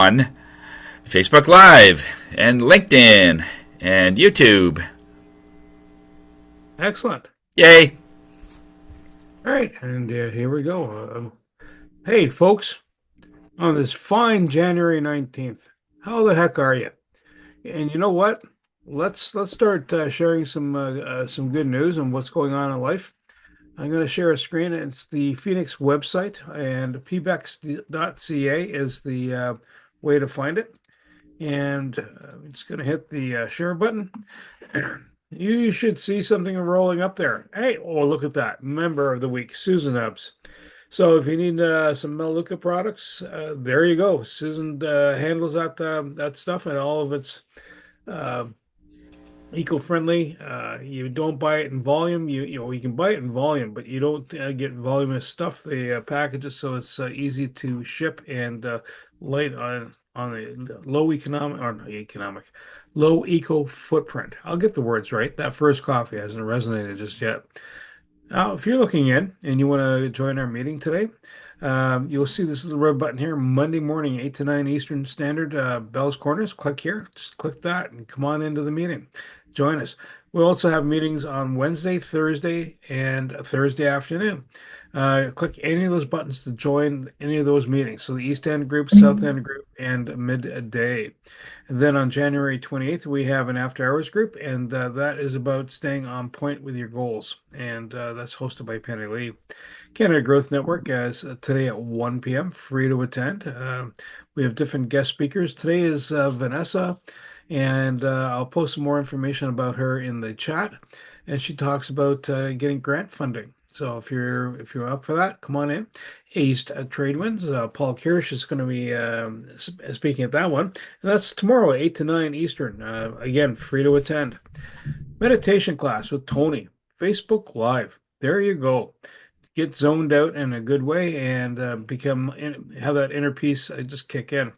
on Facebook Live and LinkedIn and YouTube. Excellent. Yay! All right, and here we go. Hey, folks, on this fine January 19th, how the heck are you? And you know what? Let's start sharing some good news on what's going on in life. I'm going to share a screen. It's the Phoenix website, and pbex.ca is the way to find it. And I'm just going to hit the share button. You should see something rolling up there. Hey, oh, look at that. Member of the week, Susan Ebbs. So if you need some Melaleuca products, there you go. Susan handles that stuff, and all of it's uh, eco-friendly. You don't buy it in volume. You can buy it in volume, but you don't get voluminous stuff. They package it so it's easy to ship and light on the low eco footprint. I'll get the words right. That first coffee hasn't resonated just yet. Now, if you're looking in and you want to join our meeting today, you'll see this little red button here, Monday morning, 8 to 9 Eastern Standard, Bell's Corners. Click here, just click that and come on into the meeting. Join us. We also have meetings on Wednesday, Thursday, and Thursday afternoon. Click any of those buttons to join any of those meetings. So the East End group, South End group, and midday. And then on January 28th, we have an after hours group, and that is about staying on point with your goals. And that's hosted by Penny Lee. Canada Growth Network is today at 1 p.m., free to attend. We have different guest speakers. Today is Vanessa, and I'll post some more information about her in the chat. And she talks about getting grant funding. So if you're up for that, come on in. East Tradewinds, Paul Kirsch is going to be speaking at that one. And that's tomorrow, 8 to 9 Eastern. Again, free to attend. Meditation class with Tony, Facebook Live. There you go. Get zoned out in a good way and have that inner peace just kick in.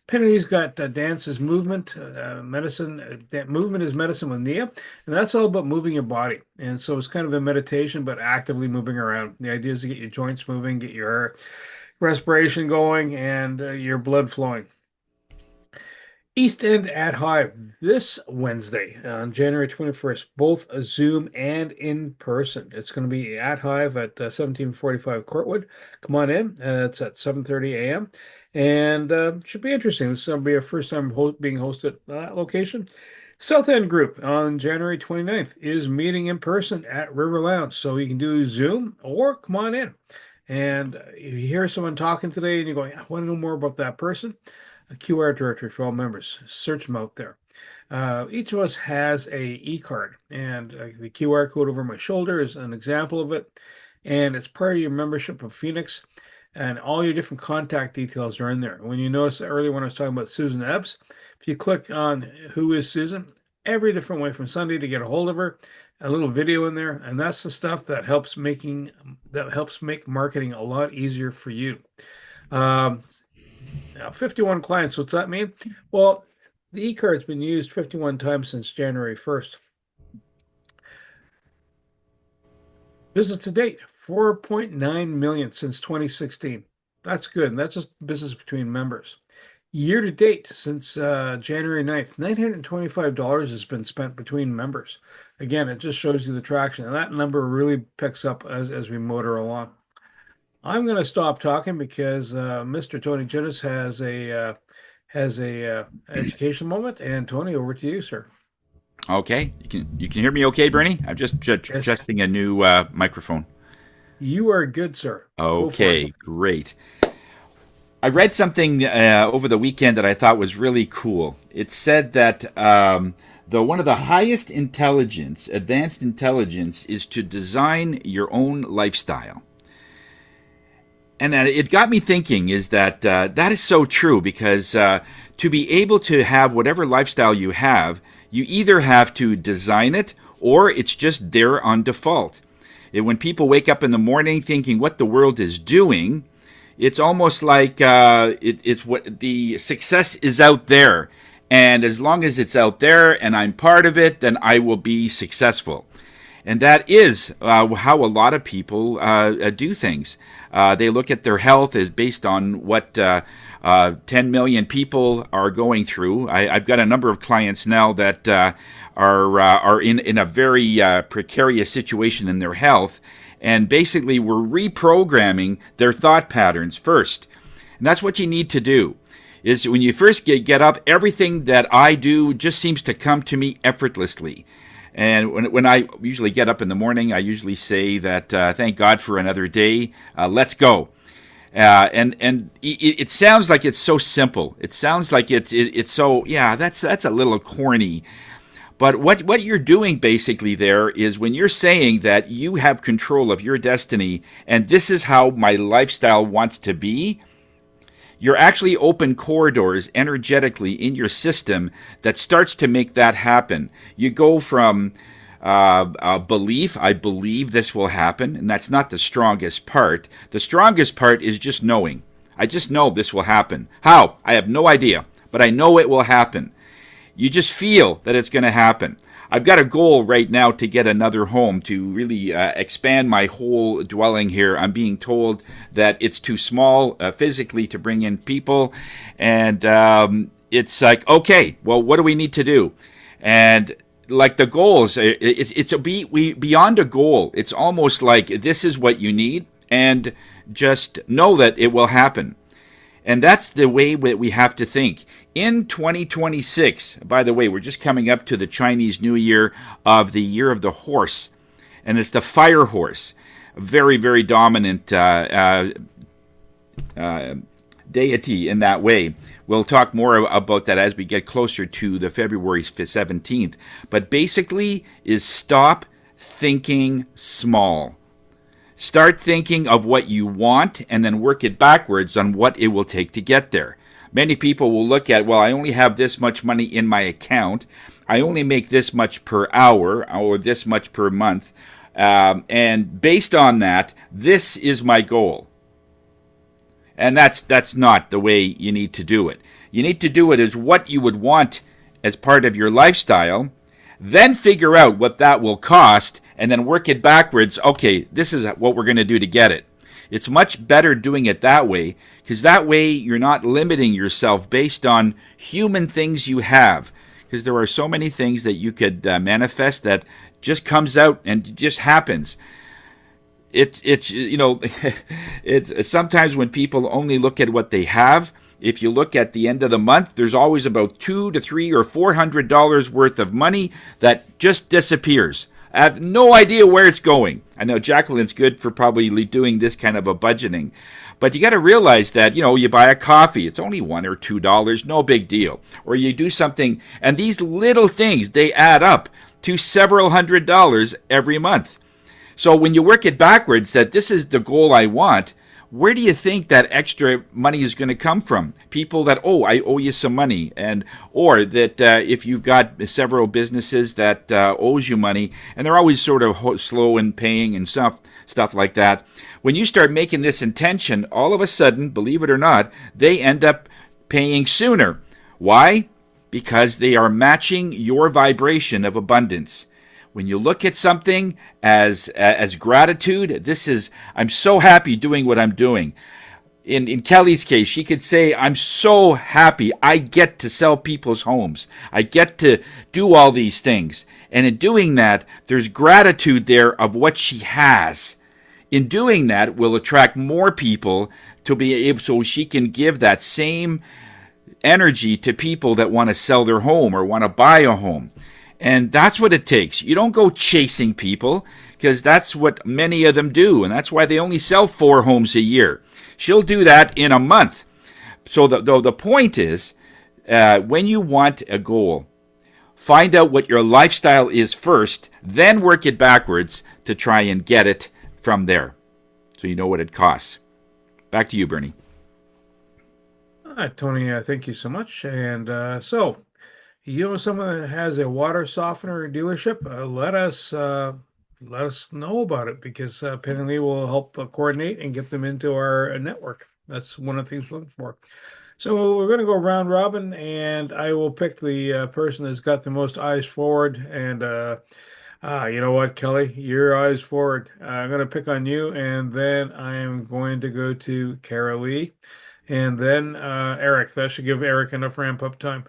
Penny's got Dance is Movement, Medicine. Movement is Medicine with Nia, and that's all about moving your body. And so it's kind of a meditation, but actively moving around. The idea is to get your joints moving, get your respiration going, and your blood flowing. East End at Hive this Wednesday on January 21st, both a Zoom and in person. It's going to be at Hive at 1745 Courtwood. Come on in. It's at 7:30 a.m. And should be interesting. This is going to be our first time being hosted at that location. South End Group on January 29th is meeting in person at River Lounge. So you can do Zoom or come on in. And if you hear someone talking today and you're going, I want to know more about that person, a QR directory for all members. Search them out there. Each of us has a e-card, and the QR code over my shoulder is an example of it. And it's part of your membership of Phoenix, and all your different contact details are in there. When you notice earlier when I was talking about Susan Ebbs, if you click on who is Susan, every different way from Sunday to get a hold of her, a little video in there, and that's the stuff that helps make marketing a lot easier for you. Now, 51 clients, what's that mean? Well, the e-card's been used 51 times since January 1st. Business to date, 4.9 million since 2016. That's good, and that's just business between members. Year to date, since January 9th, $925 has been spent between members. Again, it just shows you the traction, and that number really picks up as we motor along. I'm going to stop talking because Mr. Tony Ginnis has a education moment. And Tony, over to you, sir. Okay, you can hear me okay, Bernie? I'm just testing a new microphone. You are good, sir. Okay, great. I read something over the weekend that I thought was really cool. It said that one of the highest advanced intelligence, is to design your own lifestyle. And it got me thinking is that that is so true, because to be able to have whatever lifestyle you have, you either have to design it or it's just there on default. When people wake up in the morning thinking what the world is doing, it's almost like it's what the success is out there. And as long as it's out there and I'm part of it, then I will be successful. And that is how a lot of people do things. They look at their health as based on what 10 million people are going through. I've got a number of clients now that are in a very precarious situation in their health. And basically, we're reprogramming their thought patterns first. And that's what you need to do. Is when you first get up, everything that I do just seems to come to me effortlessly. And when I usually get up in the morning, I usually say that thank God for another day. Let's go. And it sounds like it's so simple. It sounds like it's so, yeah, that's a little corny. But what you're doing basically there is when you're saying that you have control of your destiny and this is how my lifestyle wants to be, you're actually open corridors energetically in your system that starts to make that happen. You go from belief, I believe this will happen, and that's not the strongest part. The strongest part is just knowing. I just know this will happen. How? I have no idea, but I know it will happen. You just feel that it's going to happen. I've got a goal right now to get another home to really expand my whole dwelling here. I'm being told that it's too small physically to bring in people. And it's like, okay, well, what do we need to do? And like the goals, it's beyond a goal. It's almost like this is what you need, and just know that it will happen. And that's the way that we have to think. In 2026, by the way, we're just coming up to the Chinese New Year of the Year of the Horse, and it's the fire horse, a very, very dominant deity in that way. We'll talk more about that as we get closer to the February 17th. But basically is stop thinking small. Start thinking of what you want and then work it backwards on what it will take to get there. Many people will look at, well, I only have this much money in my account. I only make this much per hour or this much per month. And based on that, this is my goal. And that's not the way you need to do it. You need to do it as what you would want as part of your lifestyle, then figure out what that will cost, and then work it backwards. Okay, this is what we're going to do to get it. It's much better doing it that way, because that way you're not limiting yourself based on human things you have, because there are so many things that you could manifest that just comes out and just happens. It's you know, it's sometimes when people only look at what they have. If you look at the end of the month, there's always about $200 to $300 or $400 worth of money that just disappears. I have no idea where it's going. I know Jacqueline's good for probably doing this kind of a budgeting. But you got to realize that, you know, you buy a coffee, it's only $1 or $2, no big deal. Or you do something, and these little things, they add up to several $100s every month. So when you work it backwards, that this is the goal I want, where do you think that extra money is going to come from? People that, oh, I owe you some money, and or that if you've got several businesses that owes you money, and they're always sort of slow in paying and stuff like that. When you start making this intention, all of a sudden, believe it or not, they end up paying sooner. Why? Because they are matching your vibration of abundance. When you look at something as gratitude, this is, I'm so happy doing what I'm doing. In Kelly's case, she could say, I'm so happy I get to sell people's homes. I get to do all these things. And in doing that, there's gratitude there of what she has. In doing that, will attract more people to be able, so she can give that same energy to people that want to sell their home or want to buy a home. And that's what it takes. You don't go chasing people, because that's what many of them do. And that's why they only sell 4 homes a year. She'll do that in a month. So the point is, when you want a goal, find out what your lifestyle is first, then work it backwards to try and get it from there. So you know what it costs. Back to you, Bernie. All right, Tony, thank you so much. And so, you know, someone that has a water softener dealership, let us know about it, because Penn & Lee will help coordinate and get them into our network. That's one of the things we're looking for. So we're going to go round robin, and I will pick the person that's got the most eyes forward. And You know what, Kelly? Your eyes forward. I'm going to pick on you, and then I am going to go to Kara Lee, and then Eric. That should give Eric enough ramp up time.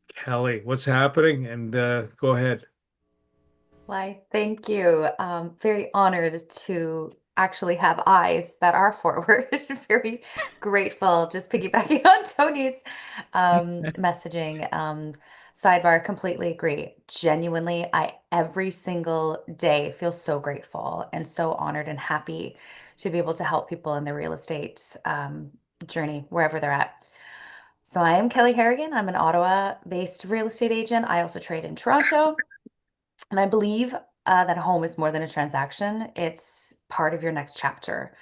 Kelly, what's happening? And go ahead. Why, thank you. Very honored to actually have eyes that are forward. Very grateful. Just piggybacking on Tony's messaging. Sidebar, completely agree. Genuinely, I every single day feel so grateful and so honored and happy to be able to help people in their real estate journey, wherever they're at. So I am Kelly Harrigan. I'm an Ottawa-based real estate agent. I also trade in Toronto. And I believe that home is more than a transaction, it's part of your next chapter.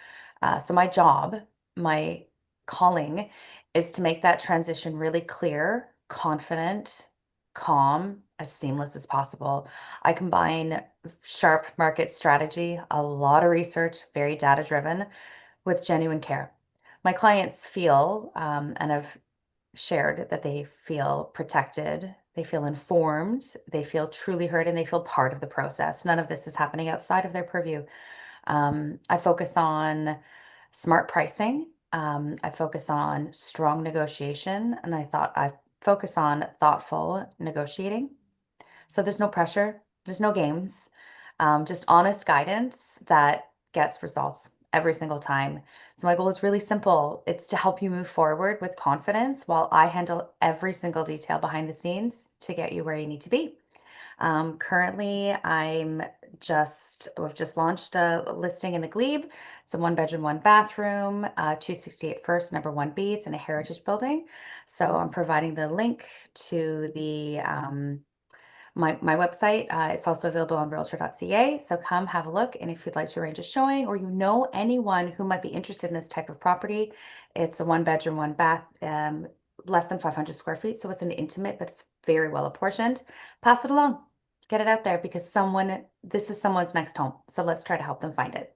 So, my job, my calling is to make that transition really clear, confident, calm, as seamless as possible. I combine sharp market strategy, a lot of research, very data driven, with genuine care. My clients feel and have shared that they feel protected, they feel informed, they feel truly heard, and they feel part of the process. None of this is happening outside of their purview. I focus on smart pricing. I focus on strong negotiation, and I focus on thoughtful negotiating. So there's no pressure, there's no games, just honest guidance that gets results every single time. So my goal is really simple. It's to help you move forward with confidence while I handle every single detail behind the scenes to get you where you need to be. Currently, we've just launched a listing in the Glebe. It's a one bedroom, one bathroom, 268 First, number 1B. It's in a heritage building. So I'm providing the link to the my website. It's also available on realtor.ca. So come have a look. And if you'd like to arrange a showing or you know anyone who might be interested in this type of property, it's a one bedroom, one bath, less than 500 square feet. So it's an intimate, but it's very well apportioned. Pass it along. Get it out there because this is someone's next home. So let's try to help them find it.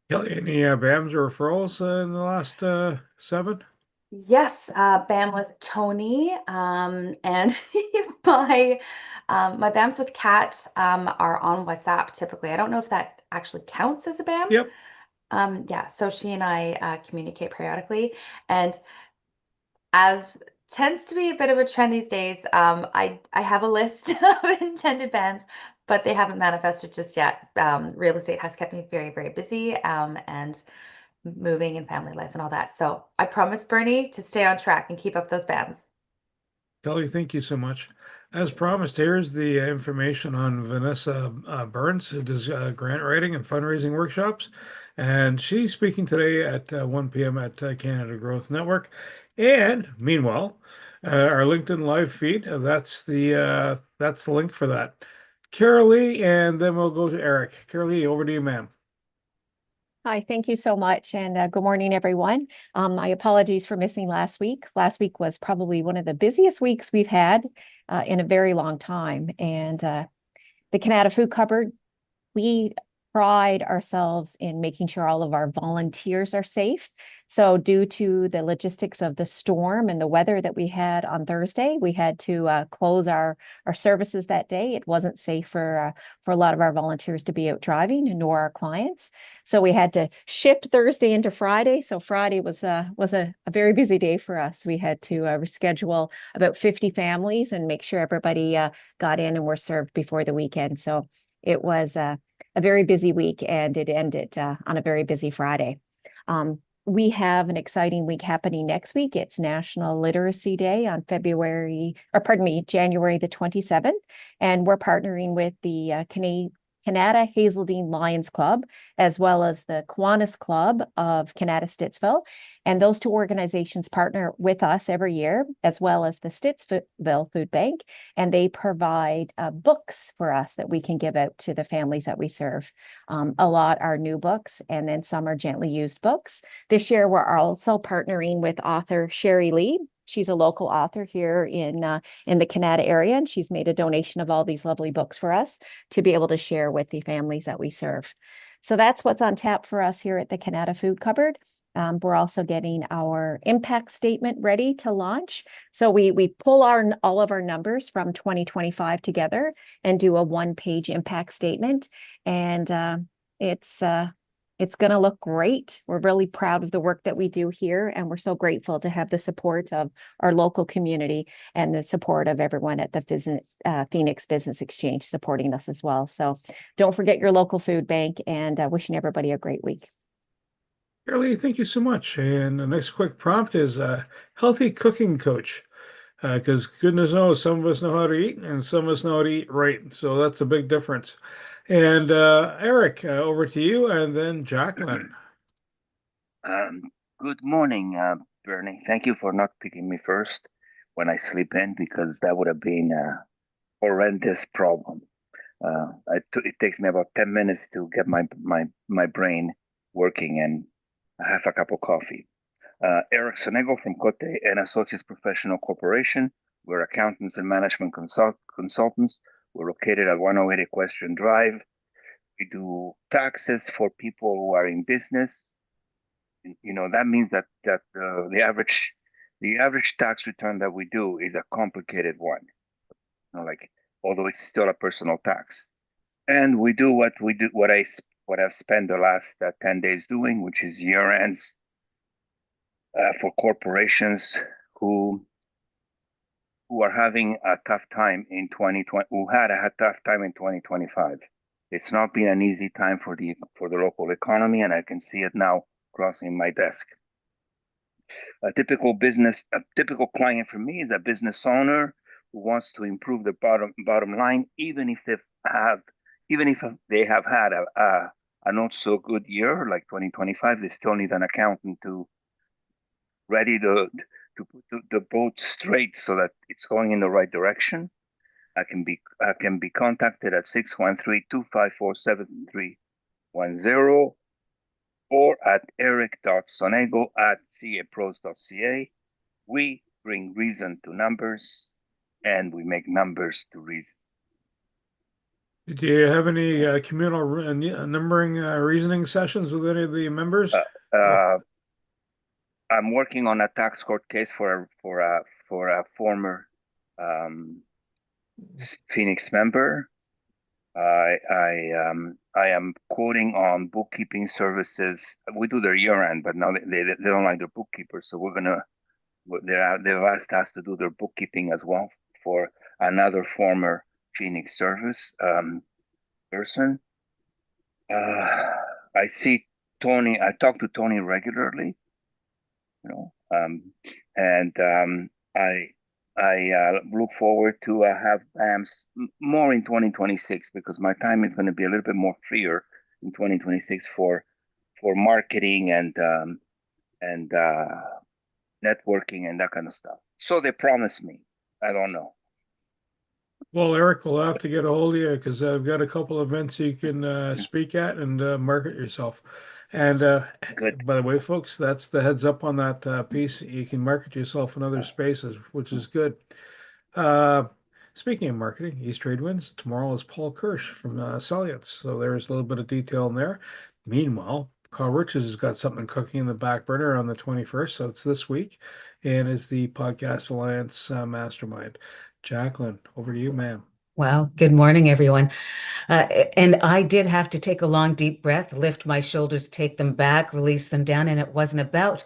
Kelly, any BAMs or referrals in the last 7? Yes, BAM with Tony, and my my BAMs with Kat are on WhatsApp typically. I don't know if that actually counts as a BAM. Yep. Yeah, so she and I communicate periodically, and as tends to be a bit of a trend these days, I have a list of intended BAMs, but they haven't manifested just yet. Real estate has kept me very, very busy, and moving and family life and all that. So I promise Bernie to stay on track and keep up those BAMs. Kelly, thank you so much. As promised, here's the information on Vanessa Burns, who does grant writing and fundraising workshops. And she's speaking today at 1 p.m. at Canada Growth Network. And meanwhile, our LinkedIn live feed, that's the link for that. Carolee, and then we'll go to Eric. Carolee, over to you, ma'am. Hi, thank you so much. And good morning, everyone. My apologies for missing last week. Last week was probably one of the busiest weeks we've had in a very long time. And the Canada Food Cupboard, we pride ourselves in making sure all of our volunteers are safe. So due to the logistics of the storm and the weather that we had on Thursday, we had to close our services that day. It wasn't safe for a lot of our volunteers to be out driving, nor our clients. So we had to shift Thursday into Friday. So Friday was a very busy day for us. We had to reschedule about 50 families and make sure everybody got in and were served before the weekend. So it was a very busy week, and it ended on a very busy Friday. We have an exciting week happening next week. It's National Literacy Day on January the 27th. And we're partnering with the Canada Hazeldean Lions Club, as well as the Kiwanis Club of Canada Stittsville. And those two organizations partner with us every year, as well as the Stittsville Food Bank. And they provide books for us that we can give out to the families that we serve. A lot are new books, and then some are gently used books. This year, we're also partnering with author Sherry Lee. She's a local author here in the Canada area, and she's made a donation of all these lovely books for us to be able to share with the families that we serve. So that's what's on tap for us here at the Canada Food Cupboard. We're also getting our impact statement ready to launch. So we pull all of our numbers from 2025 together and do a one-page impact statement. And it's going to look great. We're really proud of the work that we do here, and we're so grateful to have the support of our local community and the support of everyone at the Phoenix Business Exchange supporting us as well. So don't forget your local food bank, and wishing everybody a great week. Shirley, thank you so much. And the next quick prompt is a healthy cooking coach. Because goodness knows, some of us know how to eat and some of us know how to eat right. So that's a big difference. And Eric, over to you, and then Jacqueline. Um, Good morning, Bernie. Thank you for not picking me first when I sleep in because that would have been a horrendous problem. It takes me about 10 minutes to get my brain working and half a cup of coffee. Eric Sonego from Cote and Associates Professional Corporation. We're accountants and management consultants. We're located at 108 Equestrian Drive. We do taxes for people who are in business. That means that the average tax return that we do is a complicated one. Like although it's still a personal tax, and we do what I've spent the last 10 days doing, which is year ends for corporations who are having a tough time in 2020, who had a tough time in 2025. It's not been an easy time for the local economy, and I can see it now crossing my desk. A typical client for me is a business owner who wants to improve the bottom line, even if they have had a not so good year like 2025. They still need an accountant to ready to put the boat straight so that it's going in the right direction. I can be contacted at 613-254-7310 or at eric.sonego@capros.ca. We bring reason to numbers and we make numbers to reason. Do you have any communal numbering reasoning sessions with any of the members? I'm working on a tax court case for a former Phoenix member. I am quoting on bookkeeping services. We do their year end, but now they don't like their bookkeeper, so they've asked us to do their bookkeeping as well for another former Phoenix service person. I see Tony. I talk to Tony regularly, and I look forward to have BAMS more in 2026 because my time is going to be a little bit more freer in 2026 for marketing and networking and that kind of stuff. So they promised me. I don't know. Well, Eric, we'll have to get a hold of you because I've got a couple events you can speak at and market yourself. And Good. by the way, folks, that's the heads up on that piece. You can market yourself in other spaces, which is good. Speaking of marketing, East Trade Winds, tomorrow is Paul Kirsch from Salliance. So there's a little bit of detail in there. Meanwhile, Carl Riches has got something cooking in the back burner on the 21st. So it's this week and is the Podcast Alliance Mastermind. Jacqueline, over to you, ma'am. Well, good morning, everyone. And I did have to take a long, deep breath, lift my shoulders, take them back, release them down. And it wasn't about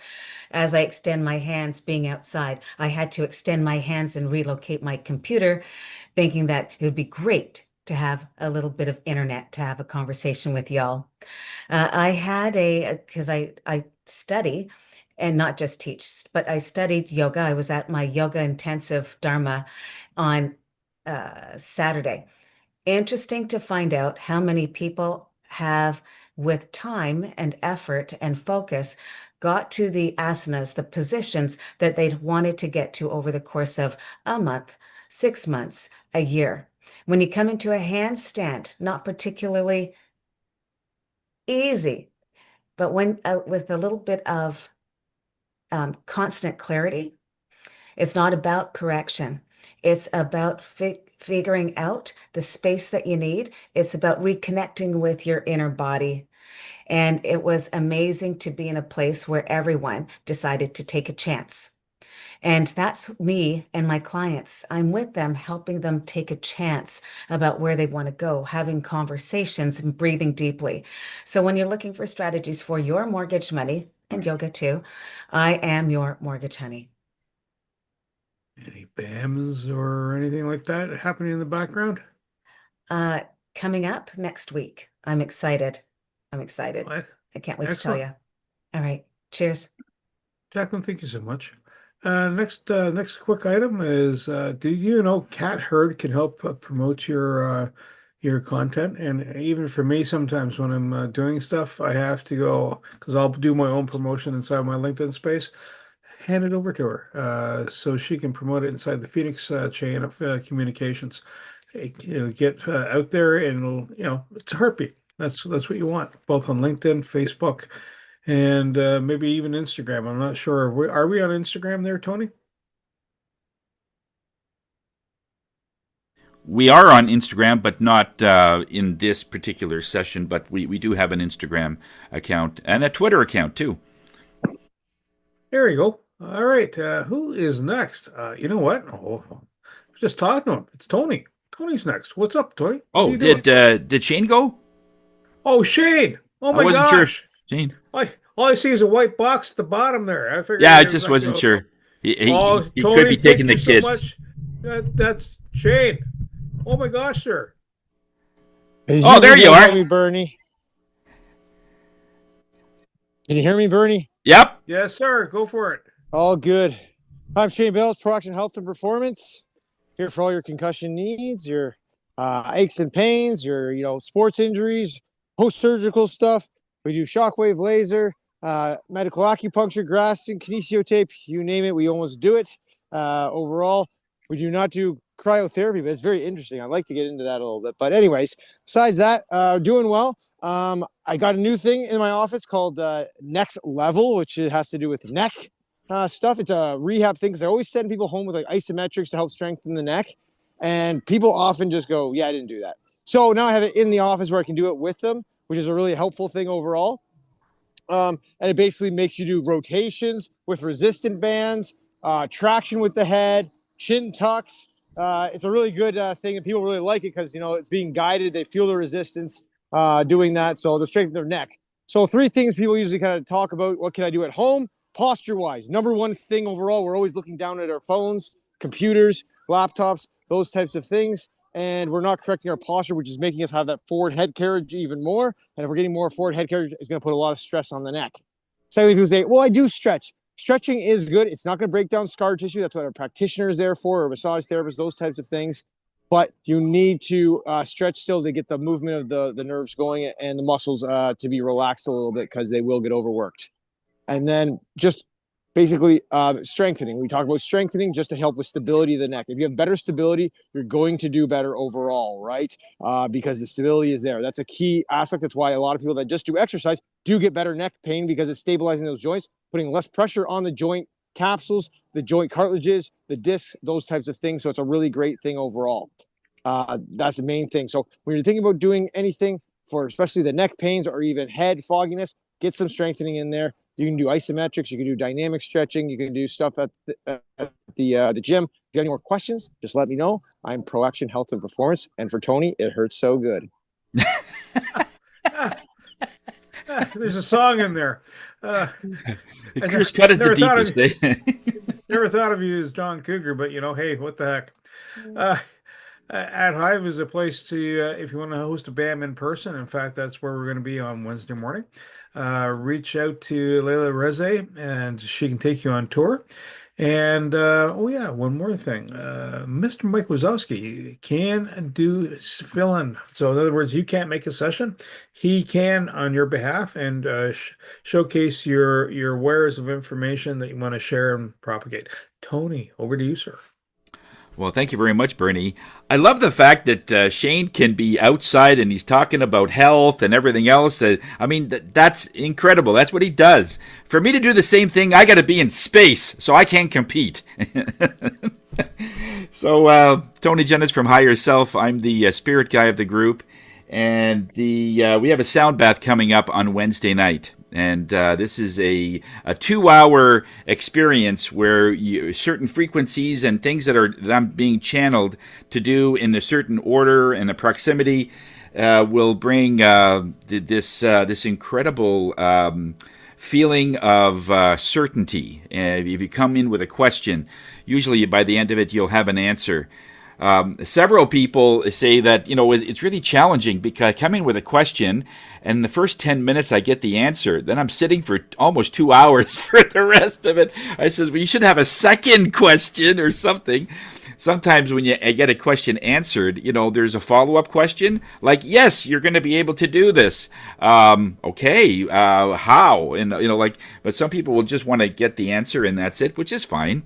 as I extend my hands being outside. I had to extend my hands and relocate my computer, thinking that it would be great to have a little bit of internet to have a conversation with y'all. I had because I study and not just teach, but I studied yoga. I was at my yoga intensive Dharma on Saturday. Interesting to find out how many people have, with time and effort and focus, got to the asanas, the positions that they'd wanted to get to over the course of a month, 6 months, a year. When you come into a handstand, not particularly easy, but when with a little bit of constant clarity, it's not about correction. It's about figuring out the space that you need. It's about reconnecting with your inner body. And it was amazing to be in a place where everyone decided to take a chance. And that's me and my clients. I'm with them, helping them take a chance about where they want to go, having conversations and breathing deeply. So when you're looking for strategies for your mortgage money and yoga too, I am your mortgage honey. Any BAMs or anything like that happening in the background? Coming up next week. I'm excited. I'm excited. Well, I can't wait to tell excellent. you. All right. Cheers. Jacqueline, thank you so much. Next quick item is, did you know Cat Herd can help promote your content? And even for me, sometimes when I'm doing stuff, I have to go because I'll do my own promotion inside my LinkedIn space. Hand it over to her so she can promote it inside the Phoenix chain of communications. It'll get out there, and it's a heartbeat. That's what you want, both on LinkedIn, Facebook, and maybe even Instagram. I'm not sure. Are we on Instagram there, Tony? We are on Instagram, but not in this particular session. But we do have an Instagram account and a Twitter account too. There you go. All right. Who is next? You know what? Oh, I was just talking to him. It's Tony. Tony's next. What's up, Tony? What are Oh, you doing? did Shane go? Oh, Shane. Oh I my wasn't sure. gosh. Shane. All I see is a white box at the bottom there. I figured Yeah, I it was just like, wasn't sure. He Oh, could Tony, be taking the thank you kids. so much. That's Shane. Oh my gosh, sir. Oh, there you are. Me, Bernie. Can you hear me, Bernie? Yep. Yes, sir. Go for it. All good. I'm Shane Bales, Production Health and Performance. Here for all your concussion needs, your aches and pains, your sports injuries, post-surgical stuff. We do shockwave laser, medical acupuncture, grafting, kinesiotape, you name it, we almost do it. Overall, we do not do cryotherapy, but it's very interesting. I'd like to get into that a little bit. But anyways, besides that, doing well. I got a new thing in my office called Next Level, which has to do with neck stuff. It's a rehab thing because I always send people home with like isometrics to help strengthen the neck. And people often just go, yeah, I didn't do that. So now I have it in the office where I can do it with them, which is a really helpful thing overall. And it basically makes you do rotations with resistant bands, traction with the head, chin tucks. It's a really good thing, and people really like it because it's being guided. They feel the resistance doing that, so they're strengthening their neck. So 3 things people usually kind of talk about. What can I do at home? Posture-wise, number one thing overall, we're always looking down at our phones, computers, laptops, those types of things, and we're not correcting our posture, which is making us have that forward head carriage even more. And if we're getting more forward head carriage, it's going to put a lot of stress on the neck. Secondly, people say, well, I do stretch. Stretching is good. It's not going to break down scar tissue. That's what a practitioner is there for, or a massage therapist, those types of things. But you need to stretch still to get the movement of the nerves going and the muscles to be relaxed a little bit because they will get overworked. And then just basically strengthening. We talk about strengthening just to help with stability of the neck. If you have better stability, you're going to do better overall, right? Because the stability is there. That's a key aspect. That's why a lot of people that just do exercise do get better neck pain because it's stabilizing those joints, putting less pressure on the joint capsules, the joint cartilages, the discs, those types of things. So it's a really great thing overall. That's the main thing. So when you're thinking about doing anything for especially the neck pains or even head fogginess, get some strengthening in there. You can do isometrics. You can do dynamic stretching. You can do stuff at the gym. If you have any more questions, just let me know. I'm Pro Action Health and Performance. And for Tony, it hurts so good. There's a song in there. Chris cut is the deepest. Never thought of you as John Cougar, but hey, what the heck? At Hive is a place to, if you want to host a BAM in person. In fact, that's where we're going to be on Wednesday morning. Reach out to Leila Reze, and she can take you on tour. And one more thing. Mr. Mike Wazowski can do fill-in. So in other words, you can't make a session. He can on your behalf and showcase your wares of information that you want to share and propagate. Tony, over to you, sir. Well, thank you very much, Bernie. I love the fact that Shane can be outside and he's talking about health and everything else. I mean, that's incredible. That's what he does. For me to do the same thing, I got to be in space, so I can't compete. So, Tony Jennis from Higher Self. I'm the spirit guy of the group. And we have a sound bath coming up on Wednesday night. And this is a 2-hour experience where certain frequencies and things that I'm being channeled to do in a certain order and a proximity will bring this incredible feeling of certainty. And if you come in with a question, usually by the end of it you'll have an answer. Several people say that, it's really challenging because I come in with a question and in the first 10 minutes I get the answer. Then I'm sitting for almost 2 hours for the rest of it. I says, well, you should have a second question or something. Sometimes when I get a question answered, there's a follow-up question like, yes, you're going to be able to do this. Okay, how? And, but some people will just want to get the answer and that's it, which is fine.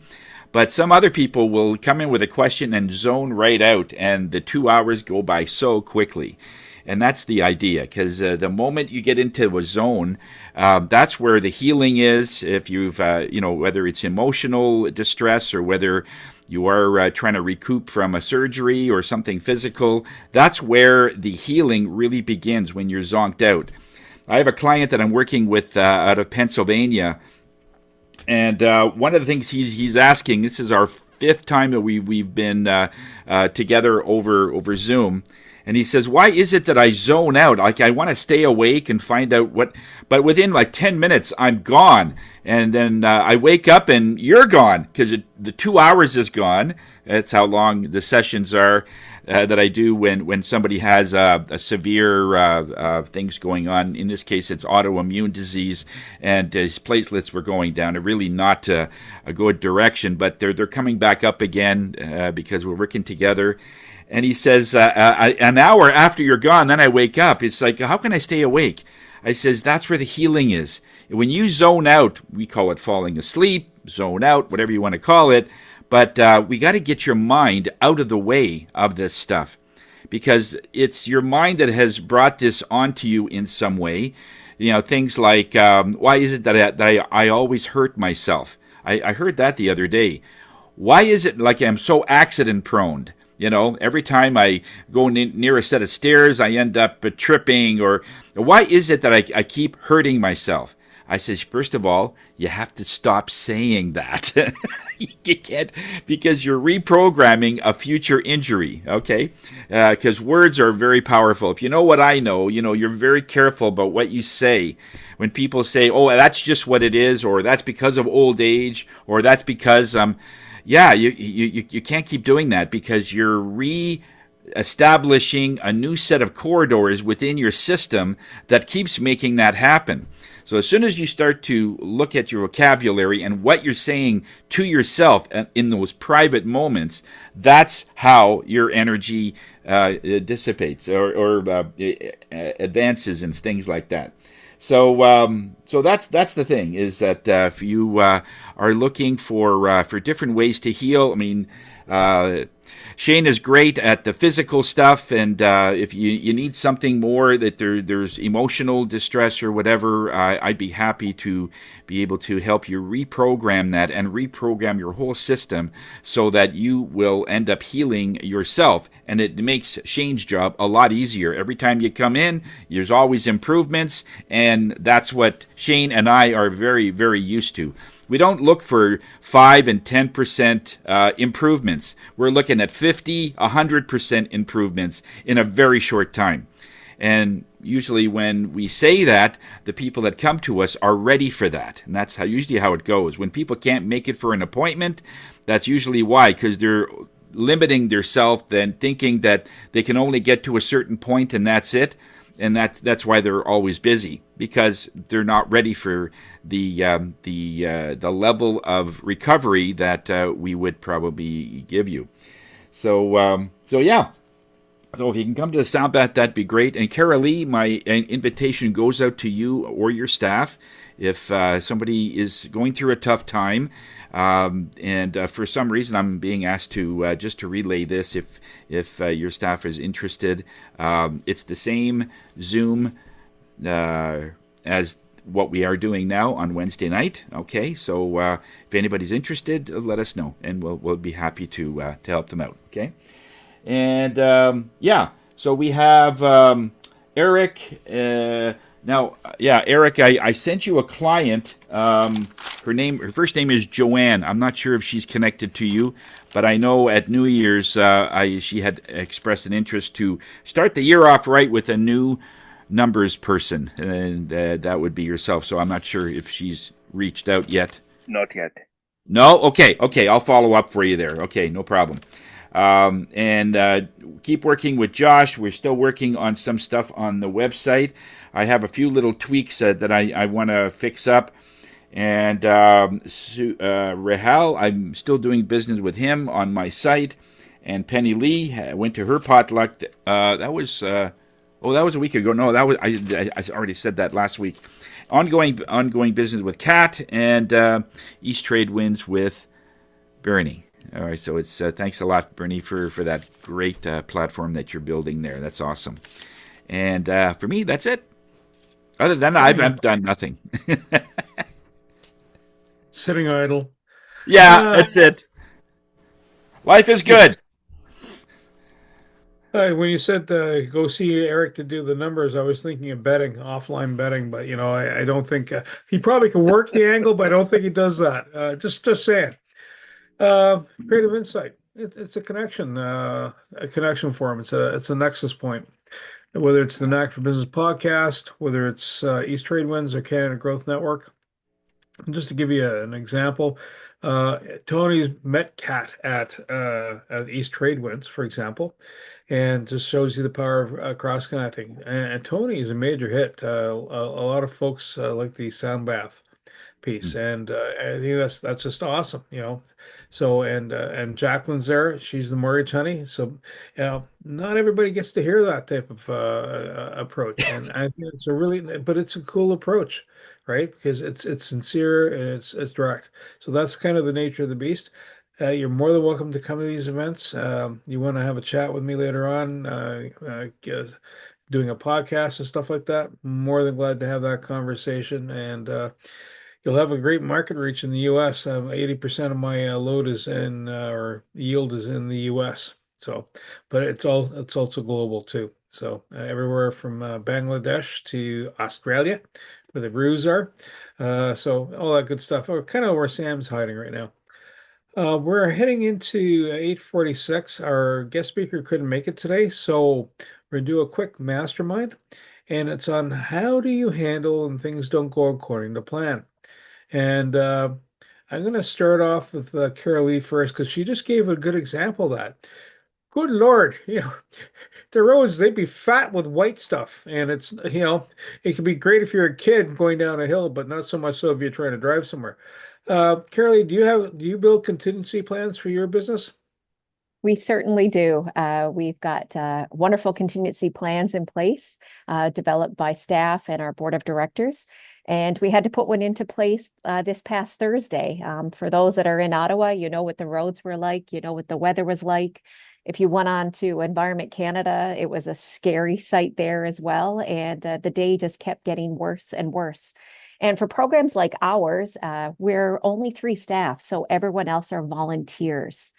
But some other people will come in with a question and zone right out, and the 2 hours go by so quickly. And that's the idea, because the moment you get into a zone, that's where the healing is. If you've, whether it's emotional distress or whether you are trying to recoup from a surgery or something physical, that's where the healing really begins, when you're zonked out. I have a client that I'm working with out of Pennsylvania. And one of the things he's asking, this is our 5th time that we've been together over Zoom, and he says, why is it that I zone out? Like, I want to stay awake and find out but within like 10 minutes, I'm gone. And then I wake up and you're gone because the 2 hours is gone. That's how long the sessions are that I do when somebody has a severe things going on. In this case, it's autoimmune disease, and his platelets were going down. Really not a good direction, but they're coming back up again because we're working together. And he says, an hour after you're gone, then I wake up. It's like, how can I stay awake? I says, that's where the healing is. When you zone out, we call it falling asleep, zone out, whatever you want to call it. But we got to get your mind out of the way of this stuff, because it's your mind that has brought this onto you in some way. Things like, why is it that I always hurt myself? I heard that the other day. Why is it like I'm so accident prone? Every time I go near a set of stairs, I end up tripping. Or why is it that I keep hurting myself? I says, first of all, you have to stop saying that. You can't, because you're reprogramming a future injury, okay? Because words are very powerful. If you know what I know, you're very careful about what you say. When people say, oh, that's just what it is, or that's because of old age, or that's because, you can't keep doing that, because you're establishing a new set of corridors within your system that keeps making that happen. So as soon as you start to look at your vocabulary and what you're saying to yourself in those private moments, that's how your energy dissipates or advances and things like that. So that's the thing, is that if you are looking for different ways to heal, I mean, Shane is great at the physical stuff, and if you need something more, that there's emotional distress or whatever, I'd be happy to be able to help you reprogram that and reprogram your whole system so that you will end up healing yourself. And it makes Shane's job a lot easier. Every time you come in, there's always improvements, and that's what Shane and I are very, very used to. We don't look for 5 and 10% improvements. We're looking at 50, 100% improvements in a very short time. And usually when we say that, the people that come to us are ready for that. And that's usually how it goes. When people can't make it for an appointment, that's usually why, because they're limiting themselves and thinking that they can only get to a certain point and that's it. And that's why they're always busy, because they're not ready for the level of recovery that we would probably give you. So yeah. So if you can come to the sound bath, that'd be great. And Cara Lee, my invitation goes out to you or your staff. If somebody is going through a tough time, and for some reason I'm being asked to just to relay this, if your staff is interested, it's the same Zoom as what we are doing now on Wednesday night. Okay, so if anybody's interested, let us know, and we'll be happy to help them out. Okay. And So we have Eric. Eric, I sent you a client. Her first name is Joanne. I'm not sure if she's connected to you, but I know at New Year's she had expressed an interest to start the year off right with a new numbers person, and that would be yourself. So I'm not sure if she's reached out yet. Not yet. No? Okay. I'll follow up for you there. Okay, no problem. And keep working with Josh. We're still working on some stuff on the website. I have a few little tweaks that I want to fix up. And Rahel, I'm still doing business with him on my site. And Penny Lee went to her potluck. That was a week ago. No, that was I already said that last week. Ongoing business with Kat, and East Trade wins with Bernie. All right, so it's thanks a lot, Bernie, for that great platform that you're building there. That's awesome. And for me, that's it. Other than that, I've done nothing. Sitting idle. Yeah, that's it. Life is good. When you said go see Eric to do the numbers, I was thinking of betting, offline betting, but I don't think he probably can work the angle, but I don't think he does that. Just saying. Creative insight. It's a connection for him. It's a nexus point. Whether it's the Knack for Business podcast, whether it's East Trade Winds or Canada Growth Network. And just to give you an example, Tony's met Kat at East Trade Winds, for example, and just shows you the power of cross connecting. And Tony is a major hit. A lot of folks like the sound bath piece, and I think that's just awesome, So and Jacqueline's there; she's the mortgage honey. So not everybody gets to hear that type of approach, and I think but it's a cool approach, right? Because it's sincere and it's direct. So that's kind of the nature of the beast. You're more than welcome to come to these events. You want to have a chat with me later on, doing a podcast and stuff like that. More than glad to have that conversation, and you'll have a great market reach in the U.S. 80% of my load is or yield is in the U.S. So, but it's also global too. So everywhere from Bangladesh to Australia, where the brews are. So all that good stuff. Oh, kind of where Sam's hiding right now. We're heading into 8:46. Our guest speaker couldn't make it today, so we're gonna do a quick mastermind, and it's on how do you handle when things don't go according to plan. And I'm going to start off with Carol Lee first because she just gave a good example of that. Good Lord, the roads, they'd be fat with white stuff. And it can be great if you're a kid going down a hill, but not so much so if you're trying to drive somewhere. Carol Lee, do you build contingency plans for your business? We certainly do. We've got wonderful contingency plans in place, developed by staff and our board of directors. And we had to put one into place this past Thursday. For those that are in Ottawa, you know what the roads were like, you know what the weather was like. If you went on to Environment Canada, it was a scary sight there as well. And the day just kept getting worse and worse. And for programs like ours, we're only 3 staff, so everyone else are volunteers.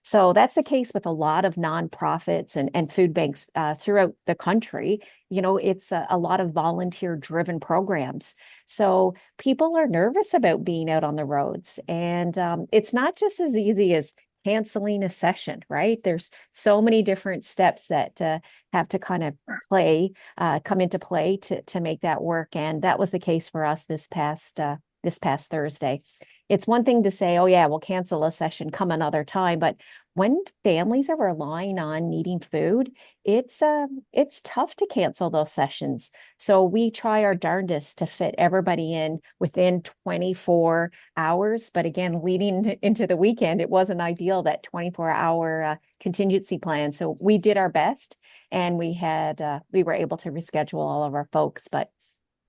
So that's the case with a lot of nonprofits and food banks throughout the country. It's a lot of volunteer-driven programs. So people are nervous about being out on the roads. And it's not just as easy as canceling a session, right? There's so many different steps that have to kind of come into play to make that work. And that was the case for us this past Thursday. It's one thing to say, oh yeah, we'll cancel a session, come another time. But when families are relying on needing food, it's tough to cancel those sessions. So we try our darndest to fit everybody in within 24 hours. But again, leading into the weekend, it wasn't ideal, that 24-hour contingency plan. So we did our best, and we were able to reschedule all of our folks. But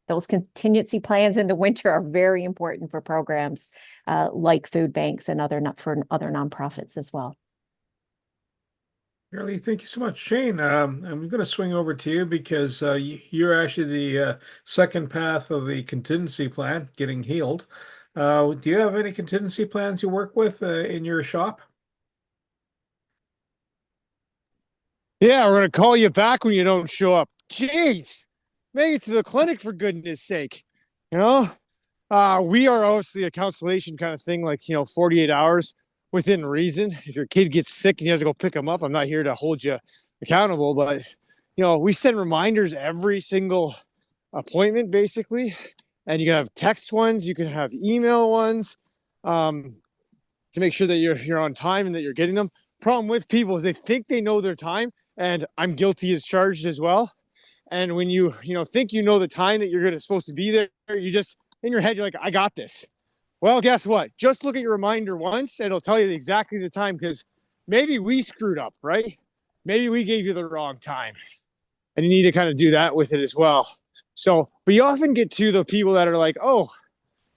those contingency plans in the winter are very important for programs like food banks and other nonprofits as well. Shirley, thank you so much. Shane, I'm going to swing over to you because you're actually the second path of the contingency plan, getting healed. Do you have any contingency plans you work with in your shop? Yeah, we're gonna call you back when you don't show up. Jeez, make it to the clinic for goodness sake. You know, we are obviously a cancellation kind of thing, like 48 hours within reason. If your kid gets sick and you have to go pick them up, I'm not here to hold you accountable, but we send reminders every single appointment basically, and you can have text ones, you can have email ones, to make sure that you're on time and that you're getting them. Problem with people is they think they know their time, and I'm guilty as charged as well. And when you think you know the time that you're supposed to be there, you just in your head you're like, I got this. Well, guess what? Just look at your reminder once, and it'll tell you exactly the time, because maybe we screwed up, right? Maybe we gave you the wrong time, and you need to kind of do that with it as well. So, but you often get to the people that are like, oh,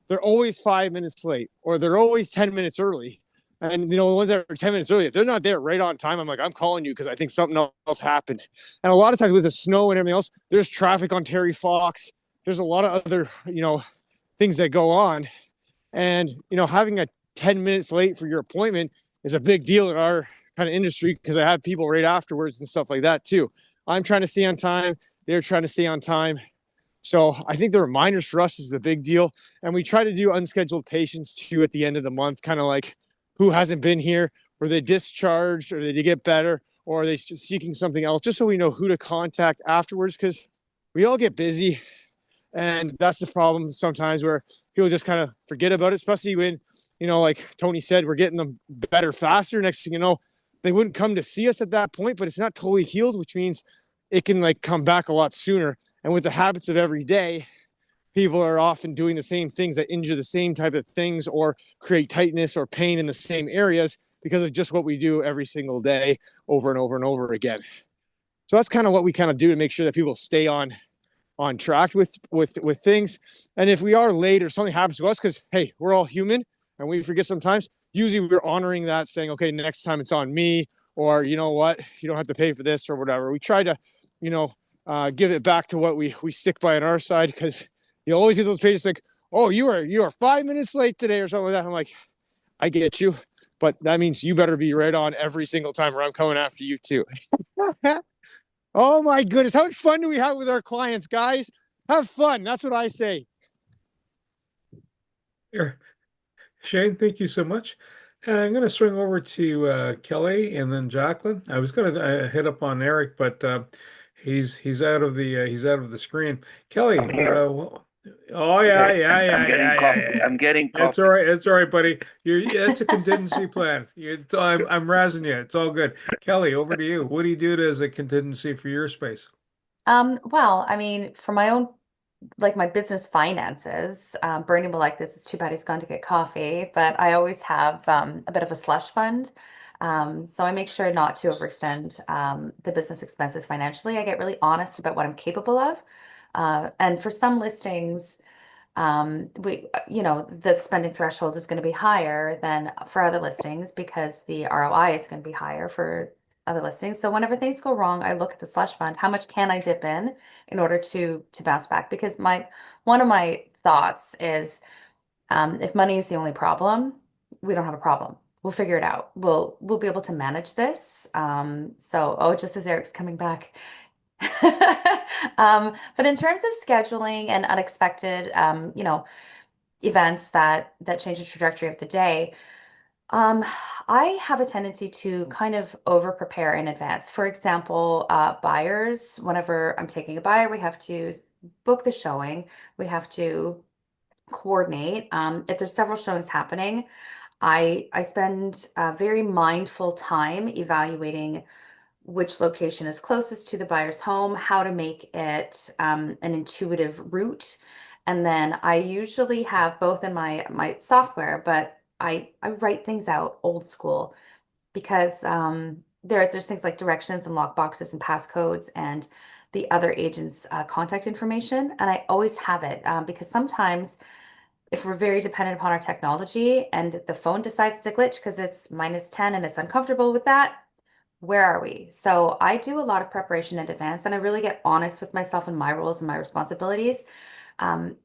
they're always 5 minutes late, or they're always 10 minutes early. And the ones that are 10 minutes early, if they're not there right on time, I'm like, I'm calling you because I think something else happened. And a lot of times with the snow and everything else, there's traffic on Terry Fox. There's a lot of other, things that go on. And, having a 10 minutes late for your appointment is a big deal in our kind of industry, because I have people right afterwards and stuff like that too. I'm trying to stay on time. They're trying to stay on time. So I think the reminders for us is the big deal. And we try to do unscheduled patients too at the end of the month, kind of like who hasn't been here, were they discharged, or did they get better, or are they just seeking something else, just so we know who to contact afterwards, because we all get busy. And that's the problem sometimes, where people just kind of forget about it, especially when, like Tony said, we're getting them better faster. Next thing you know, they wouldn't come to see us at that point, but it's not totally healed, which means it can come back a lot sooner. And with the habits of every day, people are often doing the same things that injure the same type of things or create tightness or pain in the same areas, because of just what we do every single day over and over and over again. So that's kind of what we kind of do to make sure that people stay on track with things. And if we are late or something happens to us, because hey, we're all human and we forget sometimes, usually we're honoring that, saying, okay, next time it's on me, or you know what, you don't have to pay for this or whatever. We try to give it back to what we stick by on our side, because you always get those pages like, oh, you are 5 minutes late today or something like that. I'm like, I get you, but that means you better be right on every single time, or I'm coming after you too. Oh my goodness, how much fun do we have with our clients, guys? Have fun. That's what I say. Here, Shane, thank you so much. I'm going to swing over to Kelly and then Jacqueline. I was going to hit up on Eric, but he's out of the screen. Kelly, I'm here. oh yeah, Okay, yeah, I'm yeah, getting yeah, coffee. yeah, yeah. I'm getting It's all coffee. right. It's all right, buddy. It's a contingency plan. I'm razzing you. It's all good. Kelly, over to you. What do you do as a contingency for your space? Well, I mean, for my own, like my business finances, Bernie will like this. It's too bad he's gone to get coffee, but I always have a bit of a slush fund. So I make sure not to overextend the business expenses financially. I get really honest about what I'm capable of. And for some listings, the spending threshold is going to be higher than for other listings, because the ROI is going to be higher for other listings. So whenever things go wrong, I look at the slush fund. How much can I dip in order to bounce back? Because one of my thoughts is, if money is the only problem, we don't have a problem. We'll figure it out. We'll be able to manage this. Just as Eric's coming back. But in terms of scheduling and unexpected, events that change the trajectory of the day, um, I have a tendency to kind of over prepare in advance. For example, buyers, whenever I'm taking a buyer, we have to book the showing, we have to coordinate. If there's several showings happening, I spend very mindful time evaluating which location is closest to the buyer's home, how to make it an intuitive route. And then I usually have both in my software, but I write things out old school, because there's things like directions and lock boxes and passcodes and the other agent's contact information. And I always have it, because sometimes if we're very dependent upon our technology and the phone decides to glitch because it's -10 and it's uncomfortable with that, where are we? So I do a lot of preparation in advance, and I really get honest with myself and my roles and my responsibilities.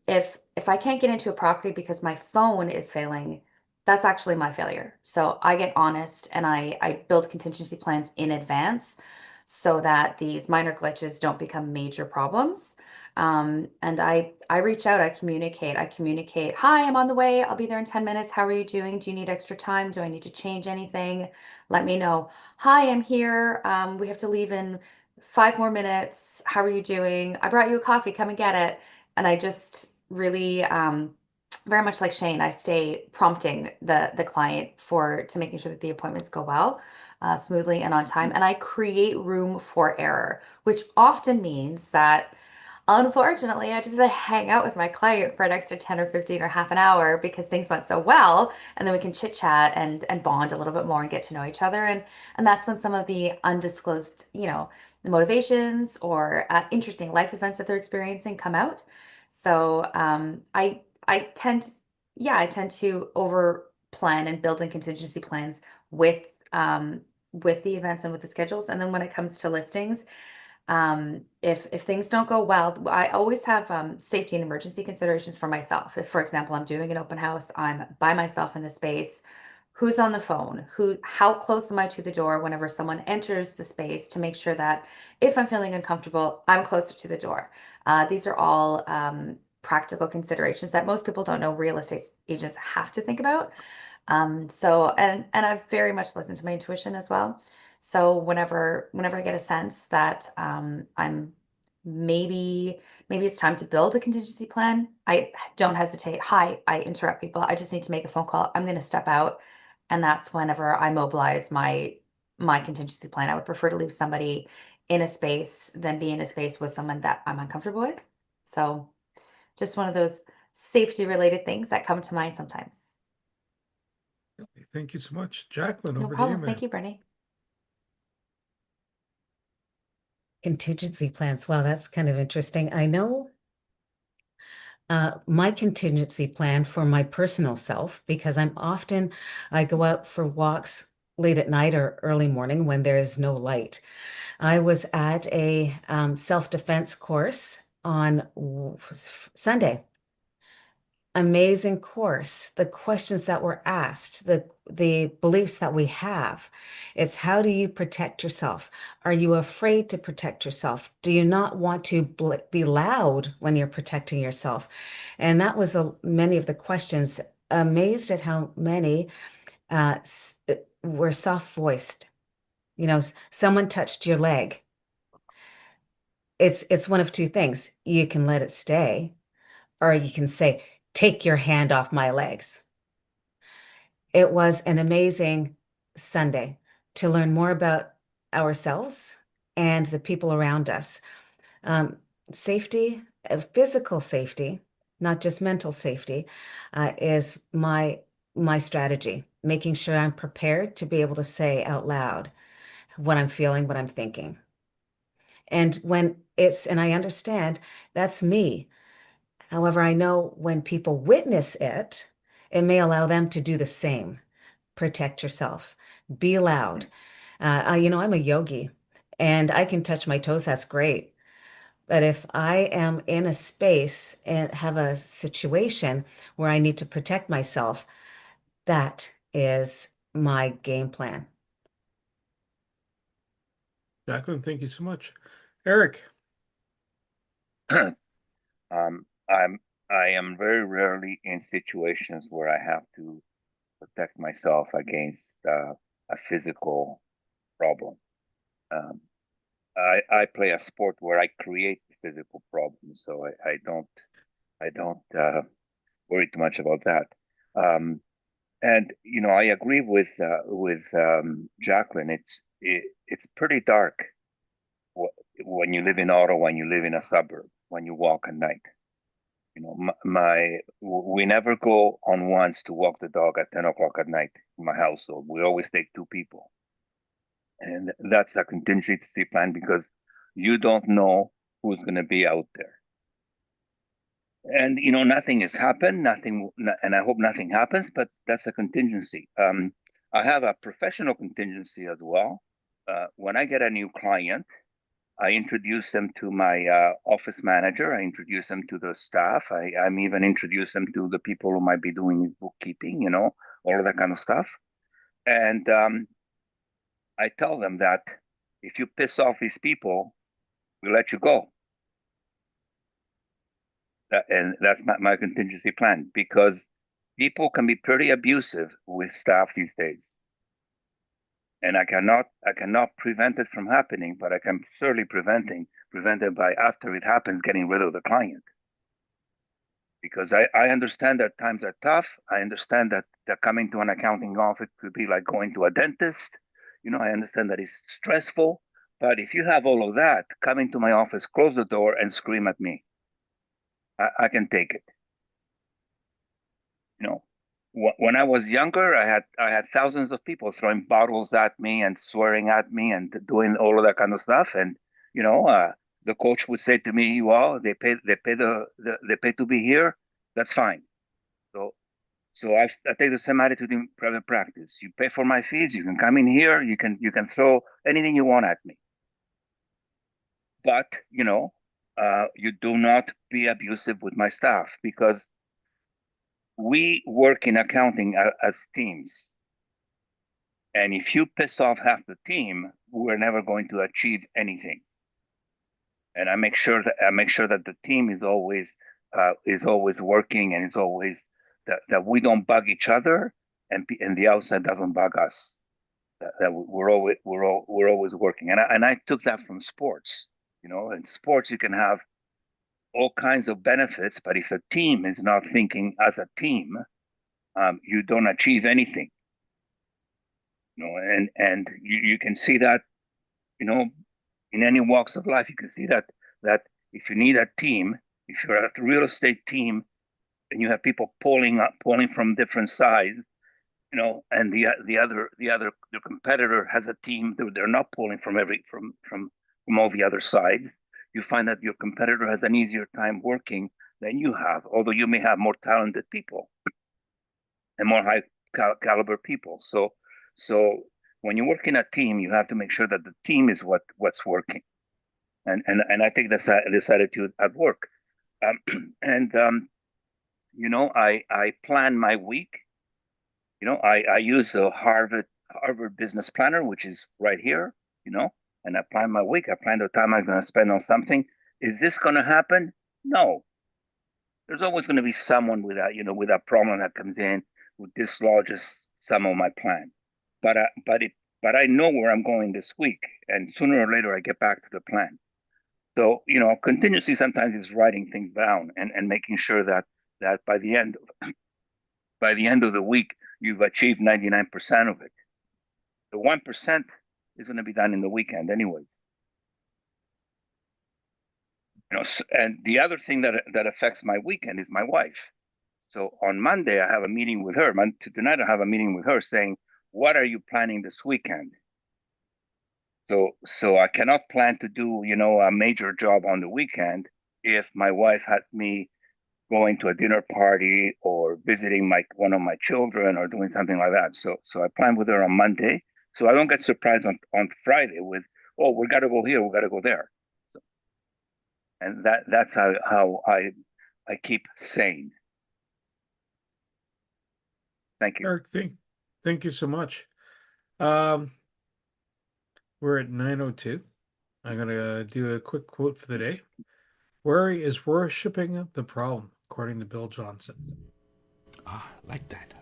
If I can't get into a property because my phone is failing, that's actually my failure. So I get honest and I build contingency plans in advance so that these minor glitches don't become major problems. And I reach out, I communicate, hi, I'm on the way. I'll be there in 10 minutes. How are you doing? Do you need extra time? Do I need to change anything? Let me know. Hi, I'm here. We have to leave in 5 more minutes. How are you doing? I brought you a coffee. Come and get it. And I just really, very much like Shane, I stay prompting the client for to making sure that the appointments go well, smoothly and on time. And I create room for error, which often means that unfortunately, I just had to hang out with my client for an extra 10 or 15 or half an hour because things went so well. And then we can chit chat and bond a little bit more and get to know each other. And that's when some of the undisclosed, the motivations or interesting life events that they're experiencing come out. So I tend, yeah, I tend to over plan and build in contingency plans with with the events and with the schedules. And then when it comes to listings, if things don't go well, I always have safety and emergency considerations for myself. If, for example, I'm doing an open house, I'm by myself in the space, who's on the phone, how close am I to the door whenever someone enters the space to make sure that if I'm feeling uncomfortable, I'm closer to the door. These are all practical considerations that most people don't know real estate agents have to think about. And I've very much listened to my intuition as well. So whenever I get a sense that I'm maybe maybe it's time to build a contingency plan, I don't hesitate. Hi, I interrupt people. I just need to make a phone call. I'm going to step out, and that's whenever I mobilize my contingency plan. I would prefer to leave somebody in a space than be in a space with someone that I'm uncomfortable with. So just one of those safety related things that come to mind sometimes. Thank you so much. Jacqueline, No over to you, problem. man. Thank you, Bernie. Contingency plans. Wow, that's kind of interesting. I know my contingency plan for my personal self, because I go out for walks late at night or early morning when there is no light. I was at a self-defense course on Sunday. Amazing course. The questions that were asked, the beliefs that we have. It's how do you protect yourself? Are you afraid to protect yourself? Do you not want to be loud when you're protecting yourself? And that was many of the questions. Amazed at how many were soft voiced. Someone touched your leg. It's one of two things. You can let it stay, or you can say, take your hand off my legs. It was an amazing Sunday to learn more about ourselves and the people around us. Safety, physical safety, not just mental safety, is my strategy, making sure I'm prepared to be able to say out loud what I'm feeling, what I'm thinking. And and I understand that's me. However, I know when people witness it, it may allow them to do the same. Protect yourself. Be loud. I'm a yogi and I can touch my toes. That's great. But if I am in a space and have a situation where I need to protect myself, that is my game plan. Jacqueline, thank you so much. Eric. I am very rarely in situations where I have to protect myself against a physical problem. I play a sport where I create physical problems, so I don't worry too much about that. And I agree with Jacqueline. It's pretty dark when you live in Ottawa, when you live in a suburb, when you walk at night. We never go on once to walk the dog at 10 o'clock at night in my household. We always take two people. And that's a contingency plan because you don't know who's going to be out there. And, nothing has happened, and I hope nothing happens, but that's a contingency. I have a professional contingency as well. When I get a new client, I introduce them to my office manager. I introduce them to the staff. I'm even introduce them to the people who might be doing bookkeeping, all of that kind of stuff. And I tell them that if you piss off these people, we let you go. And that's my contingency plan, because people can be pretty abusive with staff these days. And I cannot prevent it from happening, but I can certainly prevent it by, after it happens, getting rid of the client. Because I understand that times are tough. I understand that coming to an accounting office could be like going to a dentist. I understand that it's stressful. But if you have all of that, coming to my office, close the door and scream at me, I can take it. When I was younger, I had thousands of people throwing bottles at me and swearing at me and doing all of that kind of stuff. And the coach would say to me, "Well, they pay to be here. That's fine." So I take the same attitude in private practice. You pay for my fees. You can come in here. You can throw anything you want at me. But you do not be abusive with my staff, because we work in accounting as teams. And if you piss off half the team, we're never going to achieve anything. And I make sure that the team is always working, and it's always that we don't bug each other, and the outside doesn't bug us. That we're always working. And I took that from sports. In sports you can have all kinds of benefits, but if a team is not thinking as a team, you don't achieve anything. And you can see that, in any walks of life. You can see that if you need a team, if you're a real estate team, and you have people pulling from different sides, and the competitor has a team, they're not pulling from all the other sides. You find that your competitor has an easier time working than you have, although you may have more talented people and more high caliber people. So when you work in a team, you have to make sure that the team is what's working. And I take this attitude at work. I plan my week. I use the Harvard Business Planner, which is right here. And I plan my week. I plan the time I'm going to spend on something. Is this going to happen? No. There's always going to be someone with a problem that comes in who dislodges some of my plan. But I know where I'm going this week, and sooner or later I get back to the plan. So contingency sometimes is writing things down and making sure that by the end of the week you've achieved 99% of it. The 1% is going to be done in the weekend anyways. And the other thing that affects my weekend is my wife. So on Monday I have a meeting with her. Tonight I have a meeting with her saying, "What are you planning this weekend?" So I cannot plan to do a major job on the weekend if my wife had me going to a dinner party or visiting one of my children or doing something like that. So I plan with her on Monday, so I don't get surprised on Friday with, "Oh, we got to go here, we got to go there." And that's how I keep sane. Thank you. Eric, thank you so much. We're at 9:02. I'm gonna do a quick quote for the day. Worry is worshiping the problem, according to Bill Johnson. I like that.